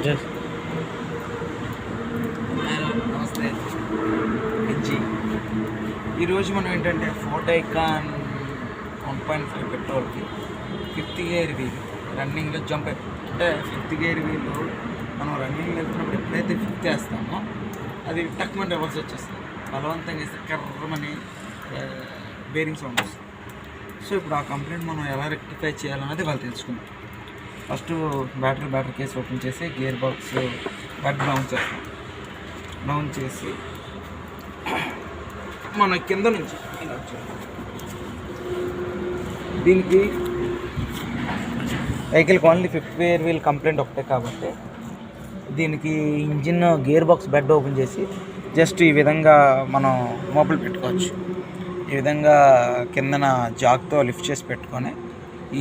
Just hello నమస్తే HG. ఈరోజు మనం ఏంటంటే ఫోర్డ్ ఐకాన్ 1.5 పెట్రోల్కి ఫిఫ్త్ గేర్ వీల్ రన్నింగ్లో జంప్ అంటే ఫిఫ్త్ గేర్ వీల్ మనం రన్నింగ్ వెళ్తున్నప్పుడు ఎప్పుడైతే ఫిఫ్త్ వేస్తామో అది టక్మని రివర్స్ వచ్చేస్తుంది. బలవంతంగా వేస్తే కర్రమని బేరింగ్ సౌండ్ వస్తుంది. సో ఇప్పుడు ఆ కంప్లైంట్ మనం ఎలా రెక్టిఫై చేయాలన్నది వాళ్ళు తెలుసుకుంటాం. ఫస్ట్ బ్యాటరీ కేసు ఓపెన్ చేసి గేర్ బాక్స్ బెడ్ డౌన్ చేస్తాం. డౌన్ చేసి మన కింద నుంచి ఇలా వచ్చాం. దీనికి వెహికల్కి only fifth gear wheel complaint ఒకటే కాబట్టి దీనికి engine gear box bed open చేసి జస్ట్ ఈ విధంగా మనం మోపులు పెట్టుకోవచ్చు. ఈ విధంగా కిందన జాక్తో లిఫ్ట్ చేసి పెట్టుకొని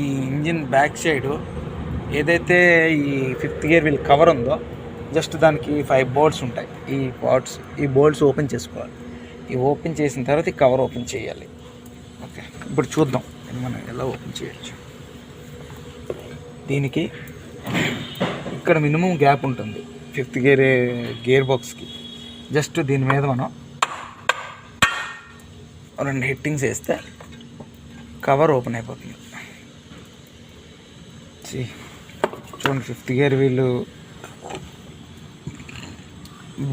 ఈ ఇంజిన్ బ్యాక్ సైడు ఏదైతే ఈ ఫిఫ్త్ గేర్ వీల్ కవర్ ఉందో జస్ట్ దానికి 5 బోల్ట్స్ ఉంటాయి. ఈ బోల్ట్స్ ఓపెన్ చేసుకోవాలి. ఈ ఓపెన్ చేసిన తర్వాత ఈ కవర్ ఓపెన్ చేయాలి. ఓకే, ఇప్పుడు చూద్దాం మనం ఎలా ఓపెన్ చేయొచ్చు. దీనికి ఇక్కడ మినిమం గ్యాప్ ఉంటుంది ఫిఫ్త్ గేర్ బాక్స్కి. జస్ట్ దీని మీద మనం 2 హిట్టింగ్స్ వేస్తే కవర్ ఓపెన్ అయిపోతుంది. చూడండి, ఫిఫ్త్ గేర్ వీలు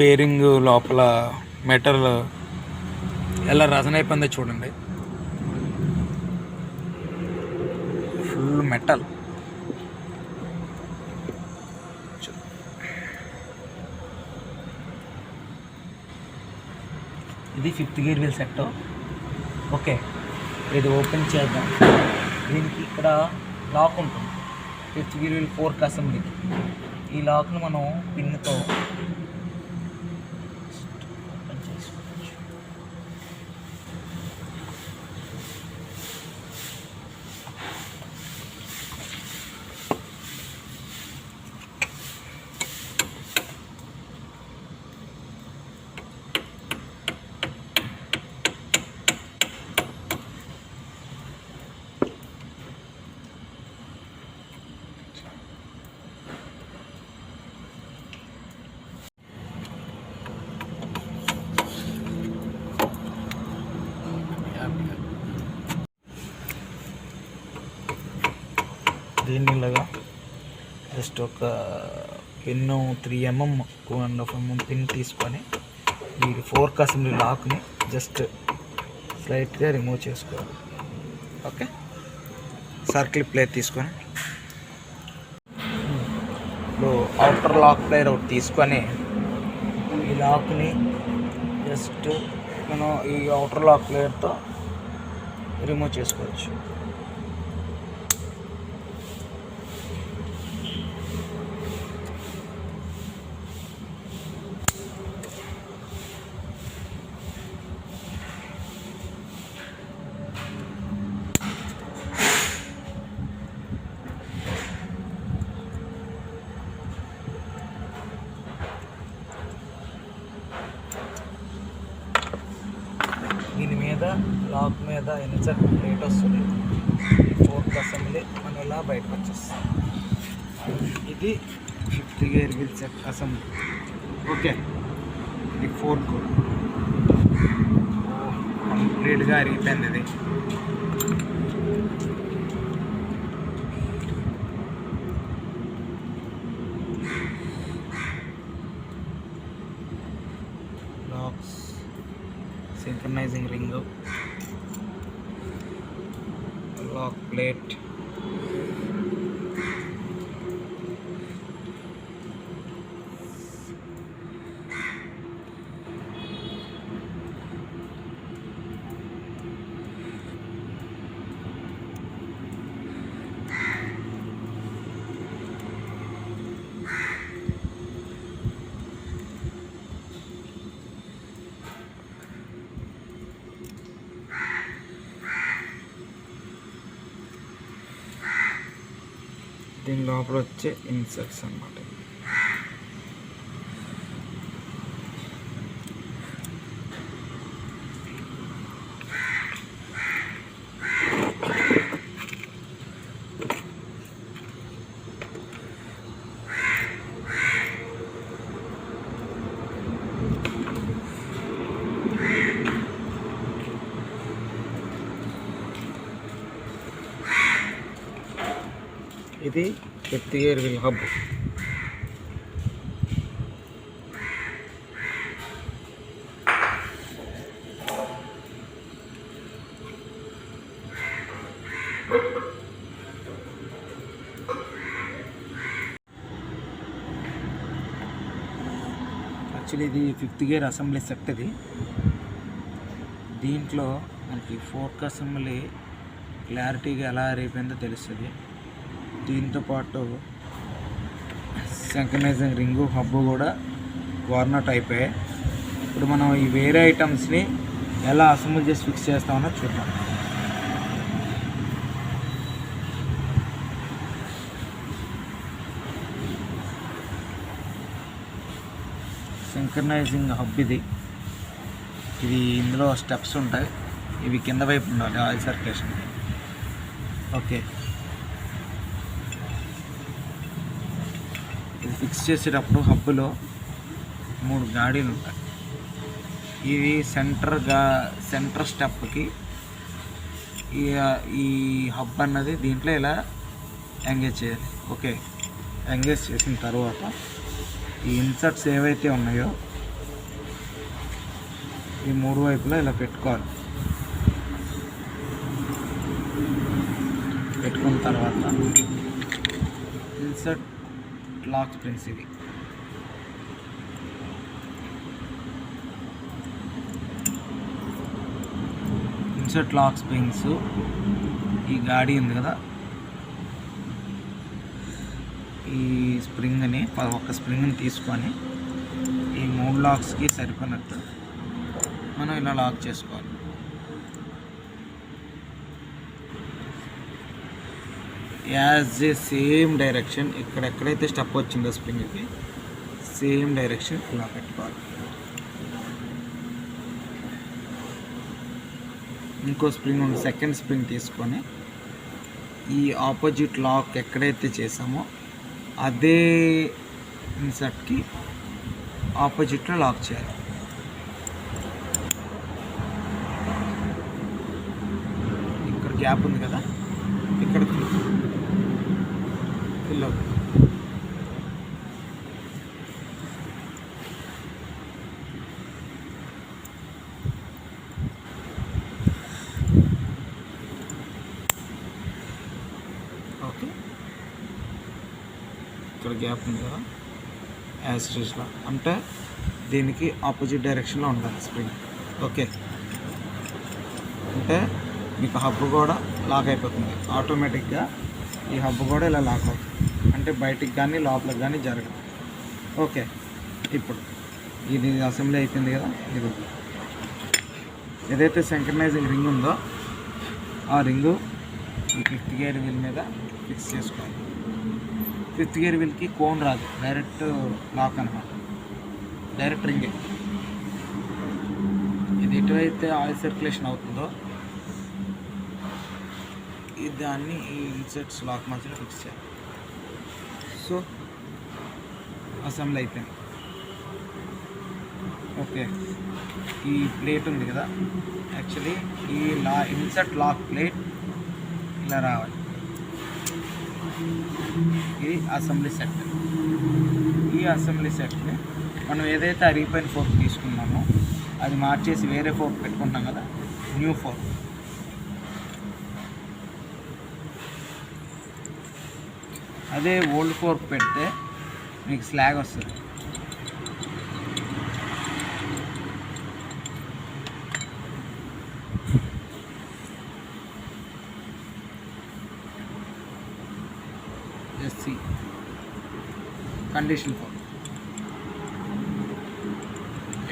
బేరింగ్ లోపల మెటల్ ఎలా రజన అయిపోయిందో చూడండి. Full metal. ఇది fifth gear wheel set. Okay, ఇది ఓపెన్ చేద్దాం. దీనికి ఇక్కడ లాక్ ఉంటుంది. ఫిఫ్త్ గేర్ వీల్ 4 అసెంబ్లీకి ఈ లాక్ను మనం పిన్నుతో ఓపెన్ చేసుకోవచ్చు. దీన్ని ఇలాగా జస్ట్ ఒక పిన్ను 3 mm 2.5 mm పిన్ తీసుకొని ఈ 4 అసెంబ్లీ లాక్ని జస్ట్ స్లైట్గా రిమూవ్ చేసుకోవాలి. ఓకే, సర్కిల్ ప్లేట్ తీసుకొని ఇప్పుడు అవుటర్ లాక్ ప్లేట్ ఒకటి తీసుకొని ఈ లాక్ని జస్ట్ మనం ఈ అవుటర్ లాక్ ప్లేట్తో రిమూవ్ చేసుకోవచ్చు. దీని మీద లాక్ మీద ఇన్సర్ట్ ప్లేట్ వస్తుంది. 4th అసెంబ్లీ మనం ఇలా బయటకు వచ్చేస్తాం. ఇది fifth gear wheel set assembly. Okay, ఇది 4th కంప్లీట్గా అరిగిపోయింది. ఇది locks, synchronizing ring, lock plate, దీని లోపల వచ్చే ఇన్సర్ట్స్ అన్నమాట. ఇది fifth gear wheel hub. Actually ఇది ఫిఫ్త్ గేర్ అసెంబ్లీ సెట్. ఇది దీంట్లో మనకి ఫోర్క్ అసెంబ్లీ క్లారిటీగా ఎలా అయిపోయిందో తెలుస్తుంది. దీంతోపాటు సింక్రనైజింగ్ రింగు హబ్బు కూడా కార్నర్ అయిపోయాయి. ఇప్పుడు మనం ఈ వేరే ఐటమ్స్ని ఎలా అసెంబ్లీ చేసి ఫిక్స్ చేస్తామో చూద్దాం. సింక్రనైజింగ్ హబ్ ఇది ఇందులో స్టెప్స్ ఉంటాయి. ఇవి కింద వైపు ఉండాలి ఆయిల్ సర్క్యులేషన్. ఓకే, ఇది ఫిక్స్ చేసేటప్పుడు హబ్బులో 3 గాడీలు ఉంటాయి. ఇవి సెంటర్ స్టెప్కి ఈ హబ్ అన్నది దీంట్లో ఇలా ఎంగేజ్ చేయాలి. ఓకే, ఎంగేజ్ చేసిన తర్వాత ఈ ఇన్సర్ట్స్ ఏవైతే ఉన్నాయో ఈ 3 వైపులా ఇలా పెట్టుకోవాలి. పెట్టుకున్న తర్వాత ఇన్సర్ట్ లాక్ స్ప్రింగ్స్ ఇవి ఇన్సర్ట్ లాక్ స్ప్రింగ్స్ ఈ గాడి ఉంది కదా, ఈ స్ప్రింగ్ని ఒక స్ప్రింగ్ని తీసుకొని ఈ 3 లాక్స్కి సరిపోయినట్టు మనం ఇలా లాక్ చేసుకోవాలి. యాజ్ ఏ సేమ్ డైరెక్షన్ ఎక్కడెక్కడైతే స్టెప్ వచ్చిందో స్ప్రింగ్కి సేమ్ డైరెక్షన్ ఇలా పెట్టుకోవాలి. ఇంకో స్ప్రింగ్ ఉంది, సెకండ్ స్ప్రింగ్ తీసుకొని ఈ ఆపోజిట్ లాక్ ఎక్కడైతే చేసామో అదే ఇన్సర్ట్కి ఆపోజిట్లో లాక్ చేయాలి. ఇక్కడ గ్యాప్ ఉంది కదా, ఇక్కడ ఫిల్ అవుతుంది. ఓకే, ఇక్కడ గ్యాప్ ఉంది కదా, యాస్ట్రేజ్లో అంటే దీనికి ఆపోజిట్ డైరెక్షన్లో ఉండాలి స్ప్రింగ్. ఓకే, అంటే మీకు హబ్ కూడా లాక్ అయిపోతుంది ఆటోమేటిక్గా. ఈ హబ్ కూడా ఇలా లాక్ అవుతుంది, అంటే బయటికి కానీ లోపలికి కానీ జరగదు. ఓకే, ఇప్పుడు ఇది అసెంబ్లీ అయిపోయింది కదా. ఇది ఏదైతే సింక్రనైజింగ్ రింగ్ ఉందో ఆ రింగు ఈ ఫిఫ్త్ గేర్ వీల్ మీద ఫిక్స్ చేసుకోవాలి. ఫిఫ్త్ గేర్ వీల్కి కోన్ రాదు, డైరెక్ట్ లాక్ అనమాట, డైరెక్ట్ రింగే. ఇది ఎటువైతే ఆయిల్ సర్క్యులేషన్ అవుతుందో దాన్ని ఈ ఇన్సర్ట్స్ లాక్ మధ్యలో ఫిక్స్ చేయాలి. సో అసెంబ్లీ అయిపోయింది. ఓకే, ఈ ప్లేట్ ఉంది కదా, యాక్చువల్లీ ఈ ఇన్సర్ట్ లాక్ ప్లేట్ ఇలా రావాలి. ఇది అసెంబ్లీ సెట్. ఈ అసెంబ్లీ సెట్ని మనం ఏదైతే అరిగిపోయిన ఫోర్క్ తీసుకున్నామో అది మార్చేసి వేరే ఫోర్క్ పెట్టుకుంటాం కదా, న్యూ ఫోర్క్. అదే ఓల్డ్ ఫోర్క్ పెడితే మీకు స్లాగ్ వస్తుంది. ఎస్సీ కండిషన్ ఫోర్క్,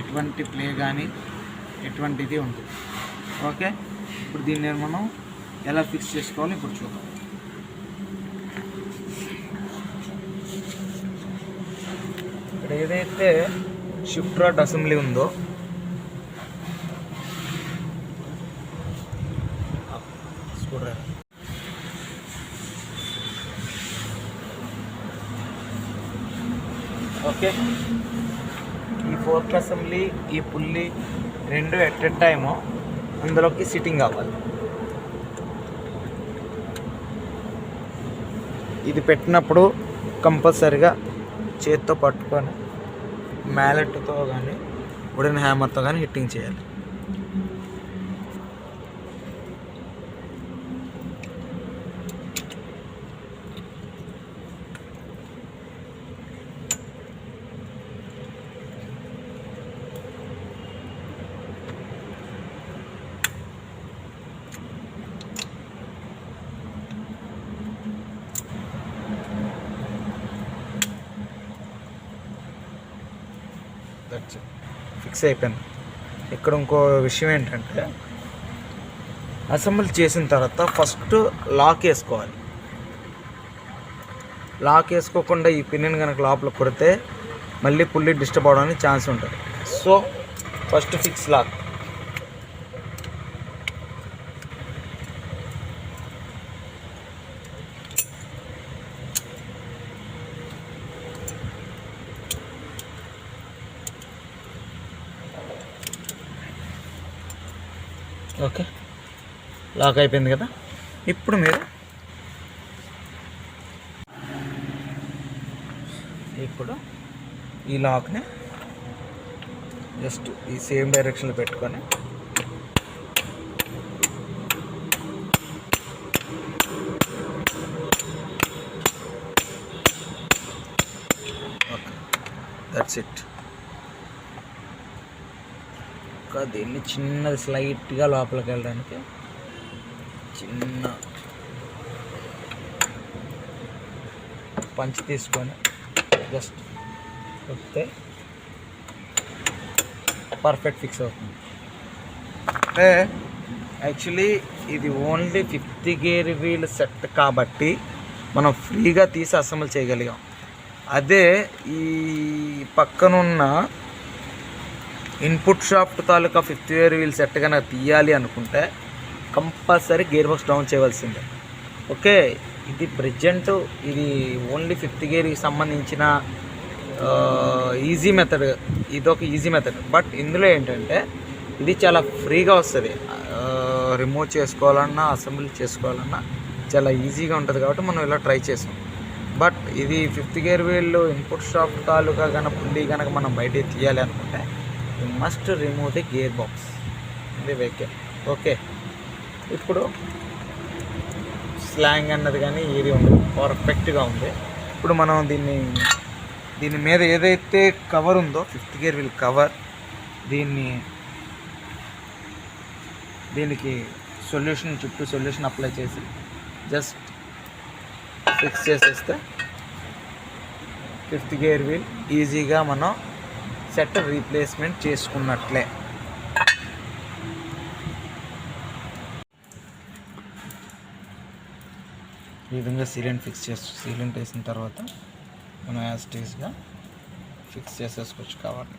ఎటువంటి ప్లే కానీ ఎటువంటిది ఉంటుంది. ఓకే, ఇప్పుడు దీన్ని మనం ఎలా ఫిక్స్ చేసుకోవాలో ఇప్పుడు చూద్దాం. ఇక్కడ ఏదైతే షిఫ్ట్ రాడ్ అసెంబ్లీ ఉందో ఓకే, ఈ ఫోర్క్ అసెంబ్లీ ఈ పుల్లి రెండు ఎట్ ఎ టైము అందులోకి సిట్టింగ్ అవ్వాలి. ఇది పెట్టినప్పుడు కంపల్సరిగా చేత్తో పట్టుకొని మ్యాలెట్తో కానీ వుడెన్ హ్యామర్తో కానీ హిట్టింగ్ చేయాలి. ఫిక్స్ అయిపోయింది. ఇక్కడ ఇంకో విషయం ఏంటంటే అసెంబ్లీ చేసిన తర్వాత ఫస్ట్ లాక్ వేసుకోవాలి. లాక్ వేసుకోకుండా ఈ పిన్ని కనుక లోపల కొడితే మళ్ళీ పుల్లి డిస్టర్బ్ అవడానికి ఛాన్స్ ఉంటుంది. So first fix lock. Okay, lock అయిపోయింది కదా. ఇప్పుడు మీరు ఈ లాక్ని జస్ట్ ఈ సేమ్ డైరెక్షన్లో పెట్టుకొని ఓకే, దట్స్ ఇట్. దీన్ని చిన్నది స్లైట్గా లోపలికి వెళ్ళడానికి చిన్న పంచ్ తీసుకొని జస్ట్ వస్తే పర్ఫెక్ట్ ఫిక్స్ అవుతుంది. అంటే యాక్చువల్లీ ఇది ఓన్లీ 50 గేర్ వీల్ సెట్ కాబట్టి మనం ఫ్రీగా తీసి అసెంబుల్ చేయగలిగాం. అదే ఈ పక్కనున్న ఇన్పుట్ షాఫ్ట్ తాలూకా 50 గేర్ వీల్ సెట్ కనుక తీయాలి అనుకుంటే కంపల్సరీ గేర్ బాక్స్ డౌన్ చేయవలసిందే. ఓకే, ఇది ప్రజెంట్ ఇది ఓన్లీ 50 గేర్కి సంబంధించిన ఈజీ మెథడ్. ఇది ఒక ఈజీ మెథడ్. బట్ ఇందులో ఏంటంటే ఇది చాలా ఫ్రీగా వస్తుంది. రిమూవ్ చేసుకోవాలన్నా అసెంబ్లీ చేసుకోవాలన్నా చాలా ఈజీగా ఉంటుంది కాబట్టి మనం ఇలా ట్రై చేసాం. బట్ ఇది 50 గేర్ వీళ్ళు ఇన్పుట్ షాఫ్ట్ తాలూకా కనుక పుల్లి కనుక మనం బయటికి తీయాలి అనుకుంటే you must remove the gear box ఇది వెహికల్. ఓకే, ఇప్పుడు స్లాంగ్ అన్నది కానీ ఏది ఉంది పర్ఫెక్ట్గా ఉంది. ఇప్పుడు మనం దీని మీద ఏదైతే కవర్ ఉందో 50 గేర్ వీల్ కవర్, దీనికి చుట్టూ సొల్యూషన్ అప్లై చేసి జస్ట్ ఫిక్స్ చేసేస్తే 50 గేర్ వీల్ ఈజీగా మనం సెట్ రీప్లేస్మెంట్ చేసుకున్నట్లే. ఈ విధంగా సీలెంట్ వేసిన తర్వాత మనం యాస్టీస్గా ఫిక్స్ చేసేసుకోవచ్చు కావాలి.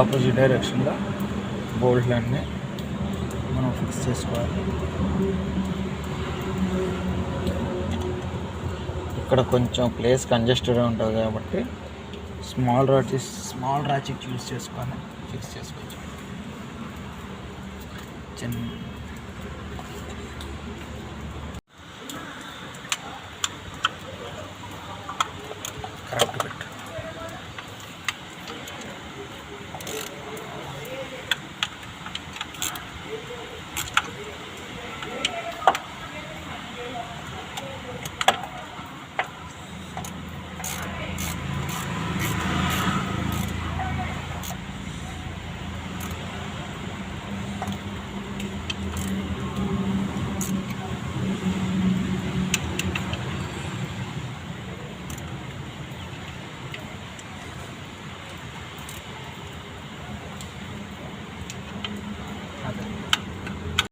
ఆపోజిట్ డైరెక్షన్లో బోల్ట్లన్నీ మనం ఫిక్స్ చేసుకోవాలి. ఇక్కడ కొంచెం ప్లేస్ కంజెస్టెడ్గా ఉంటుంది కాబట్టి స్మాల్ రాచెట్ యూజ్ చేసుకొని ఫిక్స్ చేసుకోవచ్చు. చిన్న